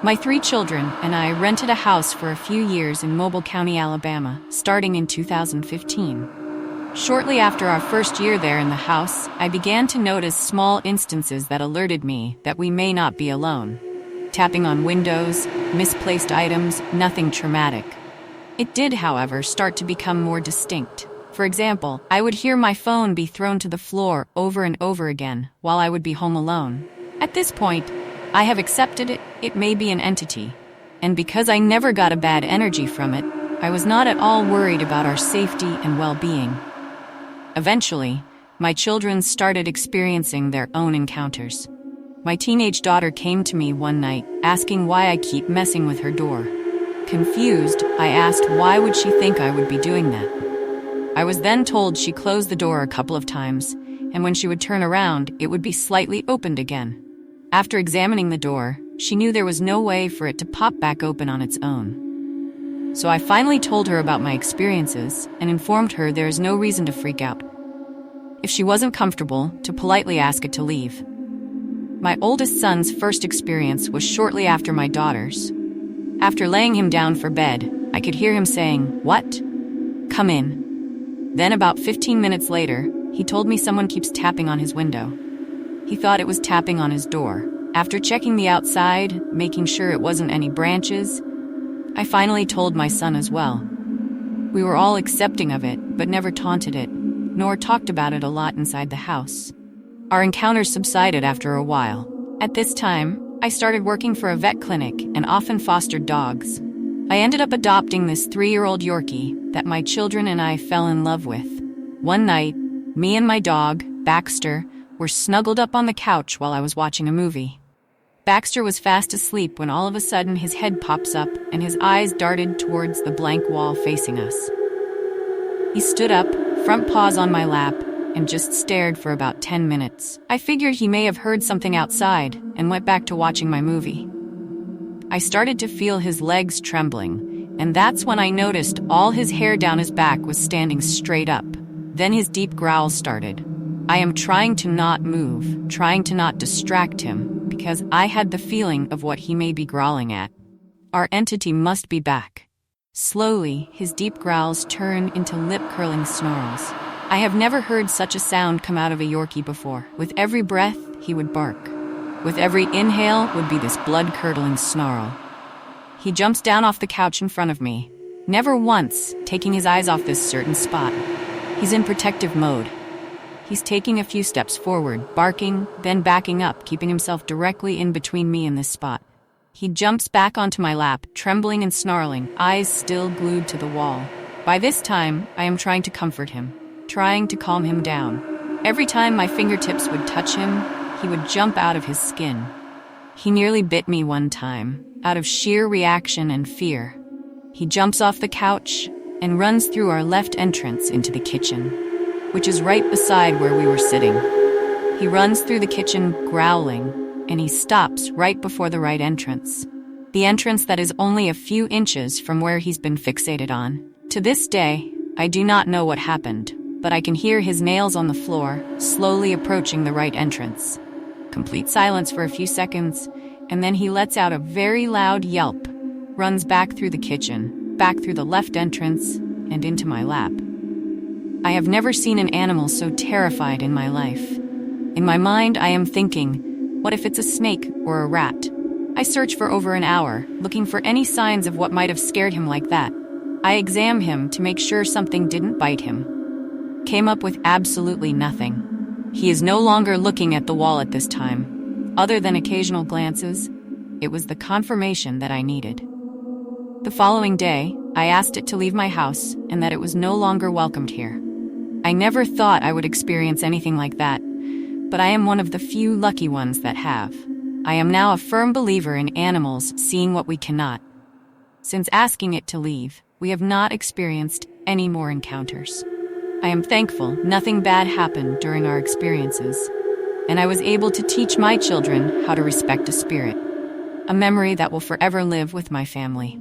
My 3 children and I rented a house for a few years in Mobile County, Alabama, starting in 2015. Shortly after our first year there in the house, I began to notice small instances that alerted me that we may not be alone. Tapping on windows, misplaced items, nothing traumatic. It did, however, start to become more distinct. For example, I would hear my phone be thrown to the floor over and over again while I would be home alone. At this point, I have accepted it may be an entity. And because I never got a bad energy from it, I was not at all worried about our safety and well-being. Eventually, my children started experiencing their own encounters. My teenage daughter came to me one night, asking why I keep messing with her door. Confused, I asked why would she think I would be doing that. I was then told she closed the door a couple of times, and when she would turn around, it would be slightly opened again. After examining the door, she knew there was no way for it to pop back open on its own. So I finally told her about my experiences and informed her there is no reason to freak out. If she wasn't comfortable, to politely ask it to leave. My oldest son's first experience was shortly after my daughter's. After laying him down for bed, I could hear him saying, "What? Come in." Then about 15 minutes later, he told me someone keeps tapping on his window. He thought it was tapping on his door. After checking the outside, making sure it wasn't any branches, I finally told my son as well. We were all accepting of it, but never taunted it, nor talked about it a lot inside the house. Our encounters subsided after a while. At this time, I started working for a vet clinic and often fostered dogs. I ended up adopting this 3-year-old Yorkie that my children and I fell in love with. One night, me and my dog, Baxter, were snuggled up on the couch while I was watching a movie. Baxter was fast asleep when all of a sudden his head pops up and his eyes darted towards the blank wall facing us. He stood up, front paws on my lap, and just stared for about 10 minutes. I figured he may have heard something outside and went back to watching my movie. I started to feel his legs trembling, and that's when I noticed all his hair down his back was standing straight up. Then his deep growls started. I am trying to not move, trying to not distract him, because I had the feeling of what he may be growling at. Our entity must be back. Slowly, his deep growls turned into lip-curling snarls. I have never heard such a sound come out of a Yorkie before. With every breath, he would bark. With every inhale would be this blood-curdling snarl. He jumps down off the couch in front of me, never once taking his eyes off this certain spot. He's in protective mode. He's taking a few steps forward, barking, then backing up, keeping himself directly in between me and this spot. He jumps back onto my lap, trembling and snarling, eyes still glued to the wall. By this time, I am trying to comfort him, trying to calm him down. Every time my fingertips would touch him, he would jump out of his skin. He nearly bit me one time, out of sheer reaction and fear. He jumps off the couch and runs through our left entrance into the kitchen, which is right beside where we were sitting. He runs through the kitchen growling, and he stops right before the right entrance. The entrance that is only a few inches from where he's been fixated on. To this day, I do not know what happened, but I can hear his nails on the floor, slowly approaching the right entrance. Complete silence for a few seconds, and then he lets out a very loud yelp, runs back through the kitchen, back through the left entrance, and into my lap. I have never seen an animal so terrified in my life. In my mind, I am thinking, what if it's a snake or a rat? I search for over an hour, looking for any signs of what might have scared him like that. I examine him to make sure something didn't bite him. Came up with absolutely nothing. He is no longer looking at the wall at this time. Other than occasional glances, it was the confirmation that I needed. The following day, I asked it to leave my house and that it was no longer welcomed here. I never thought I would experience anything like that, but I am one of the few lucky ones that have. I am now a firm believer in animals seeing what we cannot. Since asking it to leave, we have not experienced any more encounters. I am thankful nothing bad happened during our experiences, and I was able to teach my children how to respect a spirit, a memory that will forever live with my family.